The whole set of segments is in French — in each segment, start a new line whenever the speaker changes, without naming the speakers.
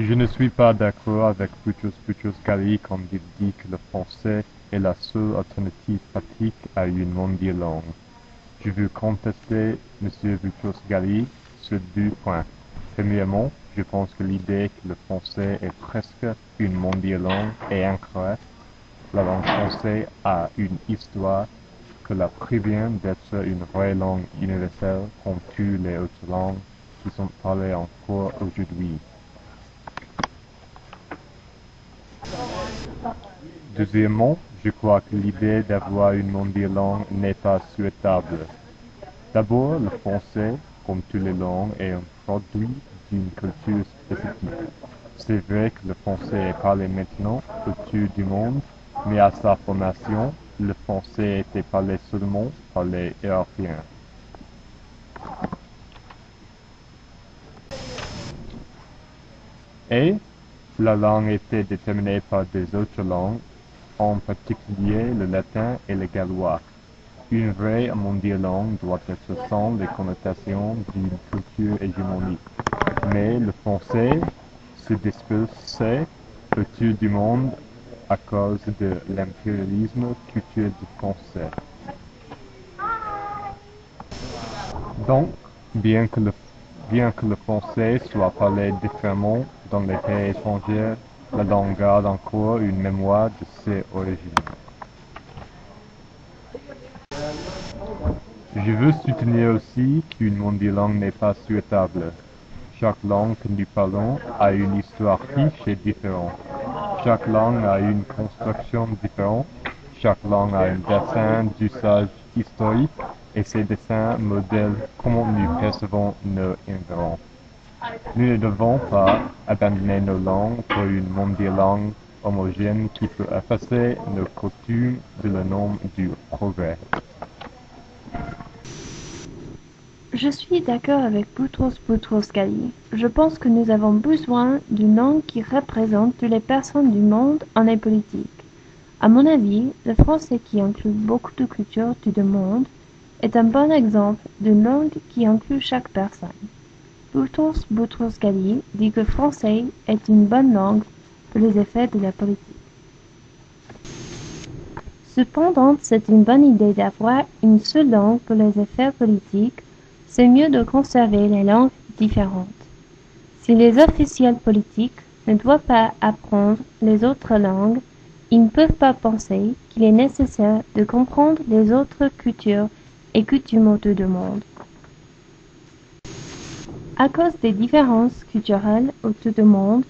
Je ne suis pas d'accord avec Boutros Ghali quand il dit que le français est la seule alternative pratique à une mondiale langue. Je veux contester M. Boutros Ghali sur deux points. Premièrement, je pense que l'idée que le français est presque une mondiale langue est incorrecte. La langue française a une histoire que la prévient d'être une vraie langue universelle comme toutes les autres langues qui sont parlées encore aujourd'hui. Deuxièmement, je crois que l'idée d'avoir une mondiale langue n'est pas souhaitable. D'abord, le français, comme toutes les langues, est un produit d'une culture spécifique. C'est vrai que le français est parlé maintenant autour du monde, mais à sa formation, le français était parlé seulement par les Européens. Et la langue était déterminée par des autres langues, en particulier le latin et le gallois. Une vraie mondiale langue doit être sans les connotations d'une culture hégémonique. Mais le français se dispersait autour du monde à cause de l'impérialisme culturel du français. Donc, bien que le français soit parlé différemment dans les pays étrangers, la langue garde encore une mémoire de ses origines. Je veux soutenir aussi qu'une mondiale langue n'est pas souhaitable. Chaque langue que nous parlons a une histoire riche et différente. Chaque langue a une construction différente. Chaque langue a un dessin d'usage historique et ces dessins modèlent comment nous percevons nos environs. Nous ne devons pas abandonner nos langues pour une mondiale langue homogène qui peut effacer nos coutumes de le nom du progrès.
Je suis d'accord avec Boutros Ghali. Je pense que nous avons besoin d'une langue qui représente toutes les personnes du monde en est politique. À mon avis, le français qui inclut beaucoup de cultures du monde est un bon exemple d'une langue qui inclut chaque personne. Boutros Ghali dit que le français est une bonne langue pour les effets de la politique. Cependant, c'est une bonne idée d'avoir une seule langue pour les effets politiques. C'est mieux de conserver les langues différentes. Si les officiels politiques ne doivent pas apprendre les autres langues, ils ne peuvent pas penser qu'il est nécessaire de comprendre les autres cultures et coutumes autour du monde. À cause des différences culturelles autour du monde,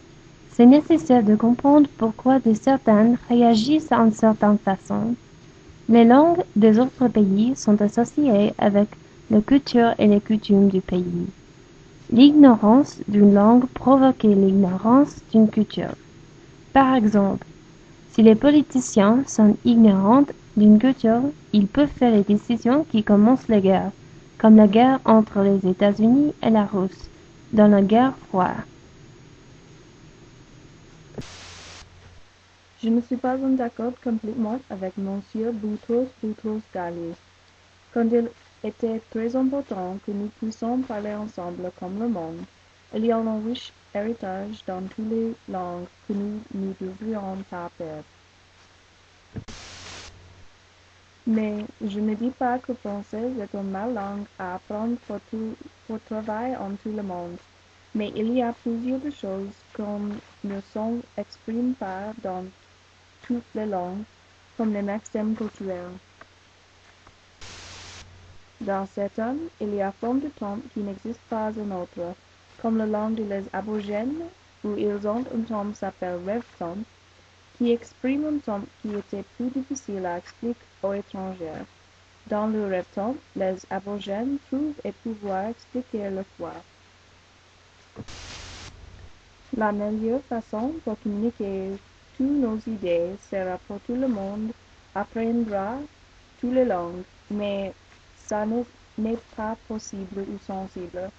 c'est nécessaire de comprendre pourquoi certains réagissent d'une certaine façon. Les langues des autres pays sont associées avec la culture et les coutumes du pays. L'ignorance d'une langue provoque l'ignorance d'une culture. Par exemple, si les politiciens sont ignorants d'une culture, ils peuvent faire les décisions qui commencent les guerres, comme la guerre entre les États-Unis et la Russie, dans la guerre froide.
Je ne suis pas en accord complètement avec Monsieur Boutros Ghali. Quand il était très important que nous puissions parler ensemble comme le monde, il y a un riche héritage dans toutes les langues que nous ne devrions pas perdre. Mais je ne dis pas que le français est une mauvaise langue à apprendre pour travailler en tout le monde. Mais il y a plusieurs choses qu'on ne s'exprime pas dans toutes les langues, comme les maximes culturelles. Dans certaines, il y a forme de temps qui n'existe pas en autres, comme la langue des Aborigènes, où ils ont un temps s'appelle rêve-temps, qui exprime un temps qui était plus difficile à expliquer aux étrangers. Dans le rêve-temps, les Aborigènes trouvent et pouvoir expliquer leur foi. La meilleure façon pour communiquer toutes nos idées sera pour tout le monde apprendra toutes les langues, mais ça n'est pas possible ou sensible.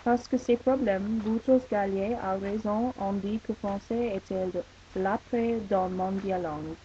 Parce que ces problèmes, Boutros Ghali a raison, on dit que le français était l'après dans mondial langue.